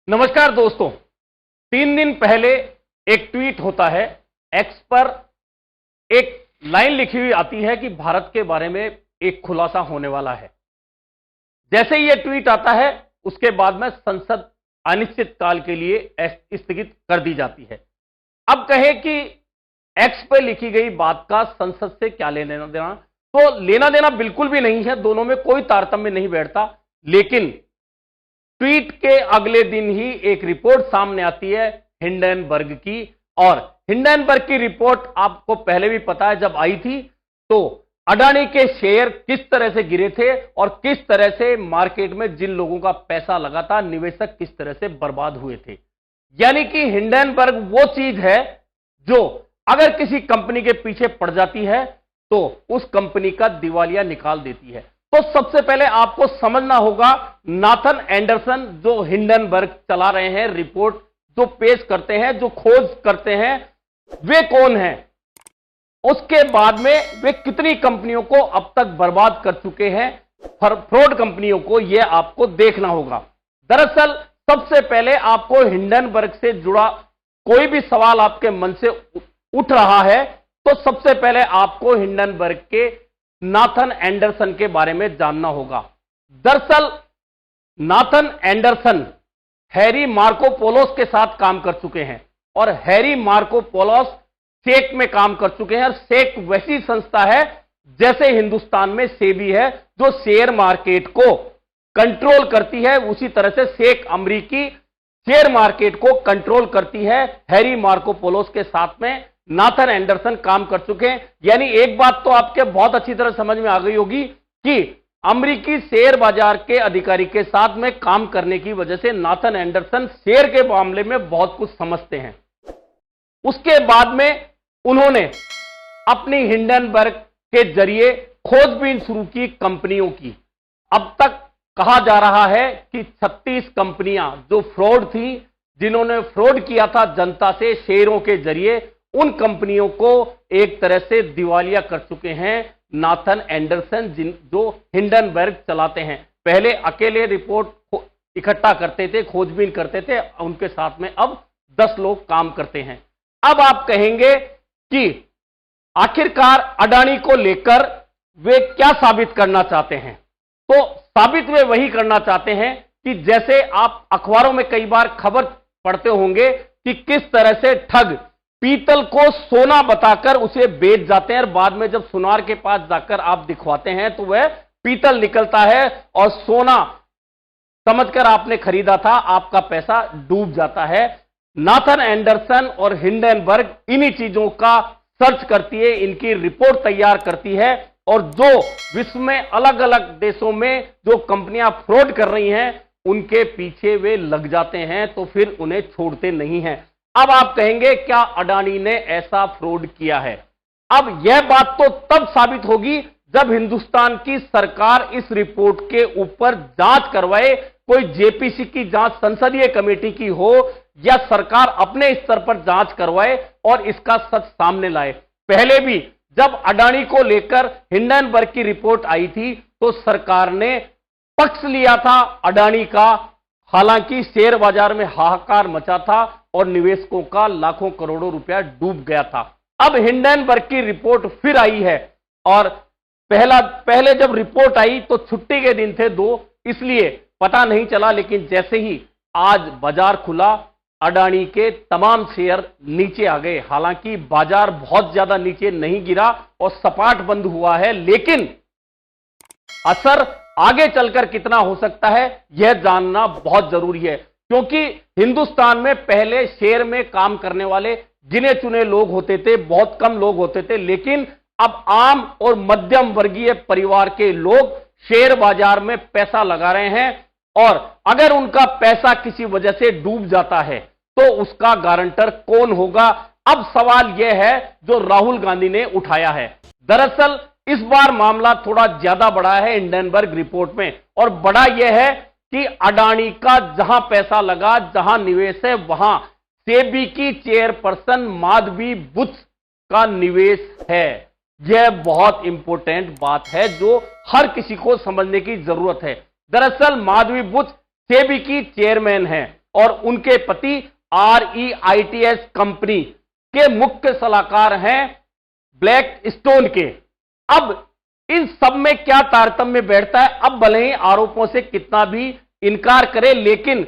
नमस्कार दोस्तों। 3 दिन पहले एक ट्वीट होता है, एक्स पर एक लाइन लिखी हुई आती है कि भारत के बारे में एक खुलासा होने वाला है। जैसे ही यह ट्वीट आता है उसके बाद में संसद अनिश्चित काल के लिए स्थगित कर दी जाती है। अब कहें कि एक्स पर लिखी गई बात का संसद से क्या लेना देना, तो लेना देना बिल्कुल भी नहीं है, दोनों में कोई तारतम्य नहीं बैठता। लेकिन ट्वीट के अगले दिन ही एक रिपोर्ट सामने आती है हिंडनबर्ग की, और हिंडनबर्ग की रिपोर्ट आपको पहले भी पता है, जब आई थी तो अडानी के शेयर किस तरह से गिरे थे और किस तरह से मार्केट में जिन लोगों का पैसा लगा था, निवेशक किस तरह से बर्बाद हुए थे। यानी कि हिंडनबर्ग वो चीज है जो अगर किसी कंपनी के पीछे पड़ जाती है तो उस कंपनी का दिवालिया निकाल देती है। तो सबसे पहले आपको समझना होगा, नाथन एंडरसन जो हिंडनबर्ग चला रहे हैं, रिपोर्ट जो पेश करते हैं, जो खोज करते हैं, वे कौन हैं। उसके बाद में वे कितनी कंपनियों को अब तक बर्बाद कर चुके हैं, फ्रॉड कंपनियों को, यह आपको देखना होगा। दरअसल सबसे पहले आपको हिंडनबर्ग से जुड़ा कोई भी सवाल आपके मन से उठ रहा है तो सबसे पहले आपको हिंडनबर्ग के नाथन एंडरसन के बारे में जानना होगा। दरअसल नाथन एंडरसन हैरी मार्कोपोलोस के साथ काम कर चुके हैं और हैरी मार्कोपोलोस सेक में काम कर चुके हैं। और सेक वैसी संस्था है जैसे हिंदुस्तान में सेबी है, जो शेयर मार्केट को कंट्रोल करती है, उसी तरह से सेक अमेरिकी शेयर मार्केट को कंट्रोल करती है। हैरी मार्कोपोलोस के साथ में नाथन एंडरसन काम कर चुके हैं। यानी एक बात तो आपके बहुत अच्छी तरह समझ में आ गई होगी कि अमेरिकी शेयर बाजार के अधिकारी के साथ में काम करने की वजह से नाथन एंडरसन शेयर के मामले में बहुत कुछ समझते हैं। उसके बाद में उन्होंने अपनी हिंडनबर्ग के जरिए खोजबीन शुरू की कंपनियों की। अब तक कहा जा रहा है कि 36 कंपनियां जो फ्रॉड थी, जिन्होंने फ्रॉड किया था जनता से शेयरों के जरिए, उन कंपनियों को एक तरह से दिवालिया कर चुके हैं नाथन एंडरसन, जो हिंडनबर्ग चलाते हैं। पहले अकेले रिपोर्ट इकट्ठा करते थे, खोजबीन करते थे, उनके साथ में अब 10 लोग काम करते हैं। अब आप कहेंगे कि आखिरकार अडानी को लेकर वे क्या साबित करना चाहते हैं। तो साबित वे वही करना चाहते हैं कि जैसे आप अखबारों में कई बार खबर पढ़ते होंगे कि किस तरह से ठग पीतल को सोना बताकर उसे बेच जाते हैं, और बाद में जब सुनार के पास जाकर आप दिखवाते हैं तो वह पीतल निकलता है और सोना समझकर आपने खरीदा था, आपका पैसा डूब जाता है। नाथन एंडरसन और हिंडनबर्ग इन्हीं चीजों का सर्च करती है, इनकी रिपोर्ट तैयार करती है, और जो विश्व में अलग अलग देशों में जो कंपनियां फ्रॉड कर रही हैं उनके पीछे वे लग जाते हैं, तो फिर उन्हें छोड़ते नहीं हैं। अब आप कहेंगे क्या अडानी ने ऐसा फ्रॉड किया है। अब यह बात तो तब साबित होगी जब हिंदुस्तान की सरकार इस रिपोर्ट के ऊपर जांच करवाए, कोई जेपीसी की जांच संसदीय कमेटी की हो, या सरकार अपने स्तर पर जांच करवाए और इसका सच सामने लाए। पहले भी जब अडानी को लेकर हिंडनबर्ग की रिपोर्ट आई थी तो सरकार ने पक्ष लिया था अडानी का, हालांकि शेयर बाजार में हाहाकार मचा था और निवेशकों का लाखों करोड़ों रुपया डूब गया था। अब हिंडनबर्ग की रिपोर्ट फिर आई है, और पहले जब रिपोर्ट आई तो छुट्टी के दिन थे 2, इसलिए पता नहीं चला, लेकिन जैसे ही आज बाजार खुला अडानी के तमाम शेयर नीचे आ गए। हालांकि बाजार बहुत ज्यादा नीचे नहीं गिरा और सपाट बंद हुआ है, लेकिन असर आगे चलकर कितना हो सकता है यह जानना बहुत जरूरी है, क्योंकि हिंदुस्तान में पहले शेयर में काम करने वाले गिने चुने लोग होते थे, बहुत कम लोग होते थे, लेकिन अब आम और मध्यम वर्गीय परिवार के लोग शेयर बाजार में पैसा लगा रहे हैं, और अगर उनका पैसा किसी वजह से डूब जाता है तो उसका गारंटर कौन होगा। अब सवाल यह है जो राहुल गांधी ने उठाया है। दरअसल इस बार मामला थोड़ा ज्यादा बड़ा है हिंडनबर्ग रिपोर्ट में, और बड़ा यह है कि अडानी का जहां पैसा लगा, जहां निवेश है, वहां सेबी की चेयरपर्सन माधवी बुच का निवेश है। यह बहुत इंपॉर्टेंट बात है जो हर किसी को समझने की जरूरत है। दरअसल माधवी बुच सेबी की चेयरमैन है और उनके पति REITs कंपनी के मुख्य सलाहकार हैं ब्लैक स्टोन के। अब इन सब में क्या तारतम्य बैठता है? अब भले ही आरोपों से कितना भी इनकार करे, लेकिन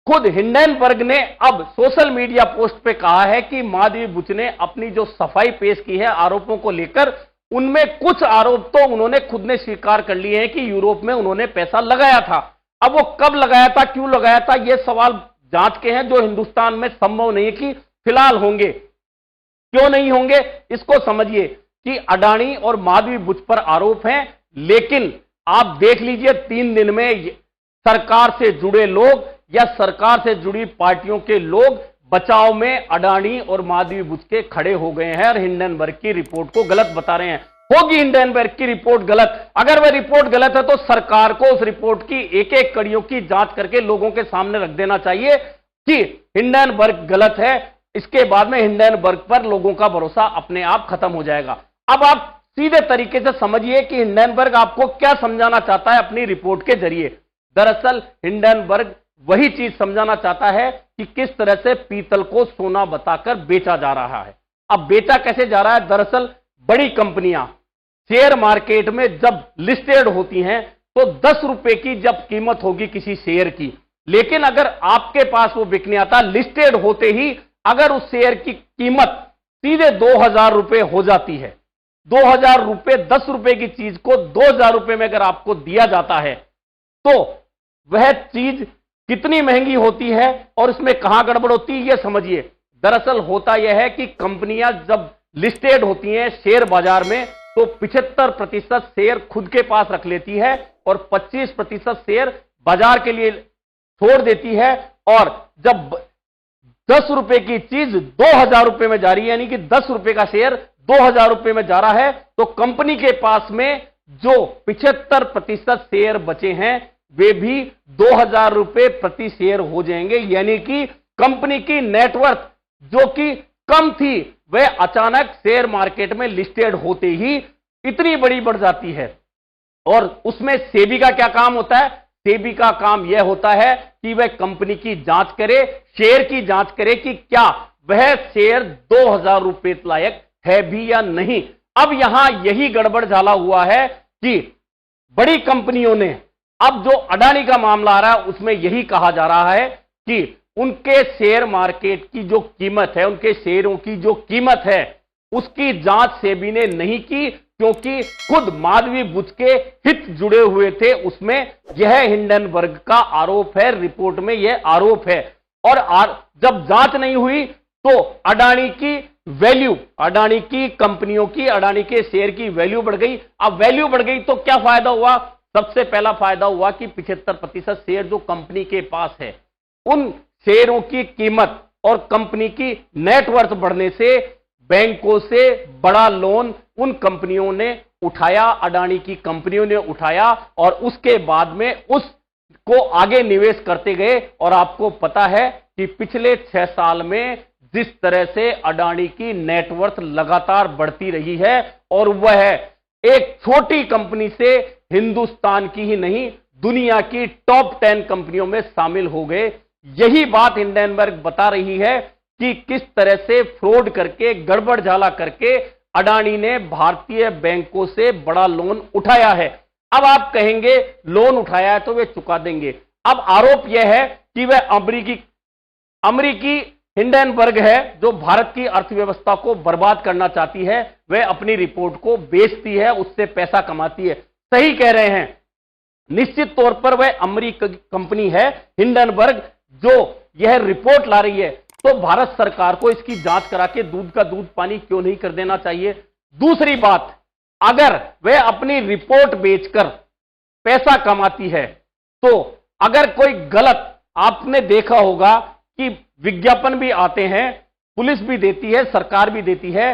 खुद हिंडनबर्ग ने अब सोशल मीडिया पोस्ट पे कहा है कि माधवी बुच ने अपनी जो सफाई पेश की है आरोपों को लेकर, उनमें कुछ आरोप तो उन्होंने खुद ने स्वीकार कर लिए हैं कि यूरोप में उन्होंने पैसा लगाया था। अब वो कब लगाया था, क्यों लगाया था, ये सवाल जांच के हैं जो हिंदुस्तान में संभव नहीं है कि फिलहाल होंगे। क्यों नहीं होंगे, इसको समझिए कि अडानी और माधवी बुच पर आरोप हैं, लेकिन आप देख लीजिए 3 दिन में सरकार से जुड़े लोग या सरकार से जुड़ी पार्टियों के लोग बचाव में अडानी और माधवी बुच के खड़े हो गए हैं और हिंडनबर्ग की रिपोर्ट को गलत बता रहे हैं। होगी हिंडनबर्ग की रिपोर्ट गलत, अगर वह रिपोर्ट गलत है तो सरकार को उस रिपोर्ट की एक एक कड़ियों की जांच करके लोगों के सामने रख देना चाहिए कि हिंडनबर्ग गलत है। इसके बाद में हिंडनबर्ग पर लोगों का भरोसा अपने आप खत्म हो जाएगा। अब आप सीधे तरीके से समझिए कि हिंडनबर्ग आपको क्या समझाना चाहता है अपनी रिपोर्ट के जरिए। दरअसल हिंडनबर्ग वही चीज समझाना चाहता है कि किस तरह से पीतल को सोना बताकर बेचा जा रहा है। अब बेचा कैसे जा रहा है? दरअसल बड़ी कंपनियां शेयर मार्केट में जब लिस्टेड होती हैं तो 10 रुपए की जब कीमत होगी किसी शेयर की, लेकिन अगर आपके पास वो बिकने आता लिस्टेड होते ही अगर उस शेयर की कीमत सीधे 2000 रुपए हो जाती है, 2000 रुपए 10 रुपए की चीज को 2000 रुपए में अगर आपको दिया जाता है तो वह चीज कितनी महंगी होती है और इसमें कहां गड़बड़ होती है, यह समझिए। दरअसल होता यह है कि कंपनियां जब लिस्टेड होती हैं शेयर बाजार में तो 75% शेयर खुद के पास रख लेती है और 25% शेयर बाजार के लिए छोड़ देती है। और जब 10 रुपए की चीज 2000 रुपए में जा रही है, यानी कि 10 रुपए का शेयर 2000 रुपए में जा रहा है, तो कंपनी के पास में जो 75% शेयर बचे हैं वे भी 2000 रुपए प्रति शेयर हो जाएंगे। यानी कि कंपनी की नेटवर्थ जो कि कम थी वह अचानक शेयर मार्केट में लिस्टेड होते ही इतनी बड़ी बढ़ जाती है। और उसमें सेबी का क्या काम होता है? सेबी का काम यह होता है कि वह कंपनी की जांच करे, शेयर की जांच करे कि क्या वह शेयर 2000 रुपए लायक है भी या नहीं। अब यहां यही गड़बड़ झाला हुआ है कि बड़ी कंपनियों ने, अब जो अडानी का मामला आ रहा है उसमें यही कहा जा रहा है कि उनके शेयर मार्केट की जो कीमत है, उनके शेयरों की जो कीमत है उसकी जांच सेबी ने नहीं की, क्योंकि खुद माधवी बुच के हित जुड़े हुए थे उसमें। यह हिंडनबर्ग का आरोप है, रिपोर्ट में यह आरोप है। और जब जांच नहीं हुई तो अडानी की वैल्यू, अडानी की कंपनियों की, अडानी के शेयर की वैल्यू बढ़ गई। अब वैल्यू बढ़ गई तो क्या फायदा हुआ? सबसे पहला फायदा हुआ कि 75% शेयर जो कंपनी के पास है उन शेयरों की कीमत और कंपनी की नेटवर्थ बढ़ने से बैंकों से बड़ा लोन उन कंपनियों ने उठाया, अडानी की कंपनियों ने उठाया और उसके बाद में उसको आगे निवेश करते गए। और आपको पता है कि पिछले 6 साल में जिस तरह से अडानी की नेटवर्थ लगातार बढ़ती रही है और वह एक छोटी कंपनी से हिंदुस्तान की ही नहीं दुनिया की टॉप 10 कंपनियों में शामिल हो गए। यही बात हिंडनबर्ग बता रही है कि किस तरह से फ्रॉड करके, गड़बड़ झाला करके अडानी ने भारतीय बैंकों से बड़ा लोन उठाया है। अब आप कहेंगे लोन उठाया है तो वे चुका देंगे। अब आरोप यह है कि वह अमेरिकी हिंडनबर्ग है जो भारत की अर्थव्यवस्था को बर्बाद करना चाहती है। वह अपनी रिपोर्ट को बेचती है, उससे पैसा कमाती है। सही कह रहे हैं, निश्चित तौर पर वह अमेरिकी कंपनी है हिंडनबर्ग जो यह रिपोर्ट ला रही है। तो भारत सरकार को इसकी जांच करा के दूध का दूध पानी क्यों नहीं कर देना चाहिए? दूसरी बात, अगर वह अपनी रिपोर्ट बेचकर पैसा कमाती है तो अगर कोई गलत, आपने देखा होगा कि विज्ञापन भी आते हैं, पुलिस भी देती है, सरकार भी देती है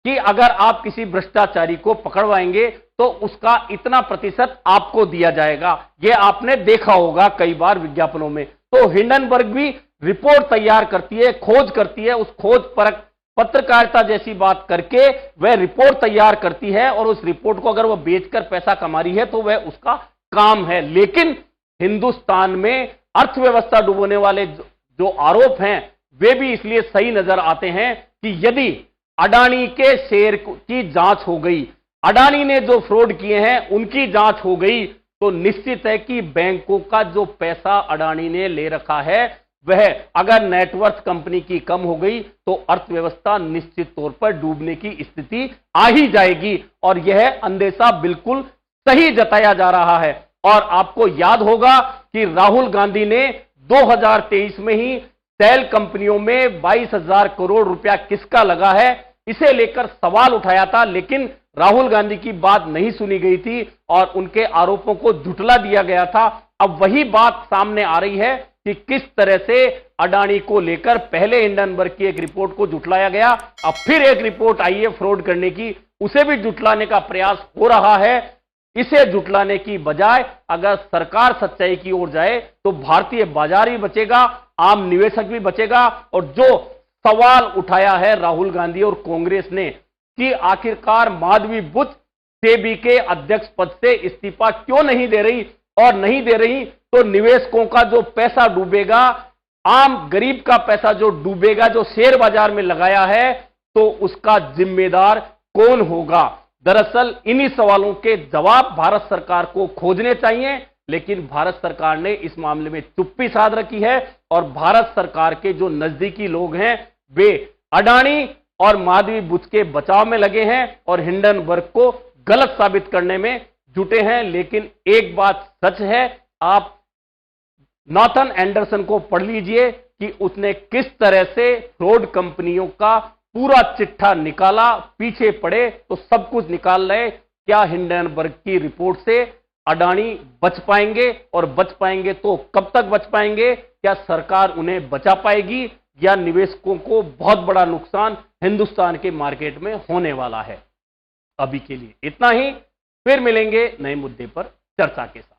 कि अगर आप किसी भ्रष्टाचारी को पकड़वाएंगे तो उसका इतना प्रतिशत आपको दिया जाएगा। यह आपने देखा होगा कई बार विज्ञापनों में। तो हिंडनबर्ग भी रिपोर्ट तैयार करती है, खोज करती है, उस खोज परख पत्रकारिता जैसी बात करके वह रिपोर्ट तैयार करती है और उस रिपोर्ट को अगर वह बेचकर पैसा कमा रही है तो वह उसका काम है। लेकिन हिंदुस्तान में अर्थव्यवस्था डुबोने वाले जो आरोप हैं वे भी इसलिए सही नजर आते हैं कि यदि अडानी के शेयर की जांच हो गई, अडानी ने जो फ्रॉड किए हैं उनकी जांच हो गई, तो निश्चित है कि बैंकों का जो पैसा अडानी ने ले रखा है वह अगर नेटवर्थ कंपनी की कम हो गई तो अर्थव्यवस्था निश्चित तौर पर डूबने की स्थिति आ ही जाएगी। और यह अंदेशा बिल्कुल सही जताया जा रहा है। और आपको याद होगा कि राहुल गांधी ने 2023 में ही सेल कंपनियों में 22,000 करोड़ रुपया किसका लगा है इसे लेकर सवाल उठाया था, लेकिन राहुल गांधी की बात नहीं सुनी गई थी और उनके आरोपों को झुठला दिया गया था। अब वही बात सामने आ रही है कि किस तरह से अडानी को लेकर पहले हिंडनबर्ग की एक रिपोर्ट को झुठलाया गया, अब फिर एक रिपोर्ट आई है फ्रॉड करने की, उसे भी झुठलाने का प्रयास हो रहा है। इसे झुठलाने की बजाय अगर सरकार सच्चाई की ओर जाए तो भारतीय बाजार भी बचेगा, आम निवेशक भी बचेगा। और जो सवाल उठाया है राहुल गांधी और कांग्रेस ने कि आखिरकार माधवी बुच सेबी के अध्यक्ष पद से इस्तीफा क्यों नहीं दे रही, और नहीं दे रही तो निवेशकों का जो पैसा डूबेगा, आम गरीब का पैसा जो डूबेगा, जो शेयर बाजार में लगाया है, तो उसका जिम्मेदार कौन होगा। दरअसल इन्हीं सवालों के जवाब भारत सरकार को खोजने चाहिए, लेकिन भारत सरकार ने इस मामले में चुप्पी साध रखी है। और भारत सरकार के जो नजदीकी लोग हैं वे अडानी और माधवी बुच के बचाव में लगे हैं और हिंडनबर्ग को गलत साबित करने में जुटे हैं। लेकिन एक बात सच है, आप नॉर्थन एंडरसन को पढ़ लीजिए कि उसने किस तरह से फ्रॉड कंपनियों का पूरा चिट्ठा निकाला, पीछे पड़े तो सब कुछ निकाल रहे। क्या हिंडनबर्ग की रिपोर्ट से अडानी बच पाएंगे, और बच पाएंगे तो कब तक बच पाएंगे? क्या सरकार उन्हें बचा पाएगी, या निवेशकों को बहुत बड़ा नुकसान हिंदुस्तान के मार्केट में होने वाला है? अभी के लिए इतना ही, फिर मिलेंगे नए मुद्दे पर चर्चा के साथ।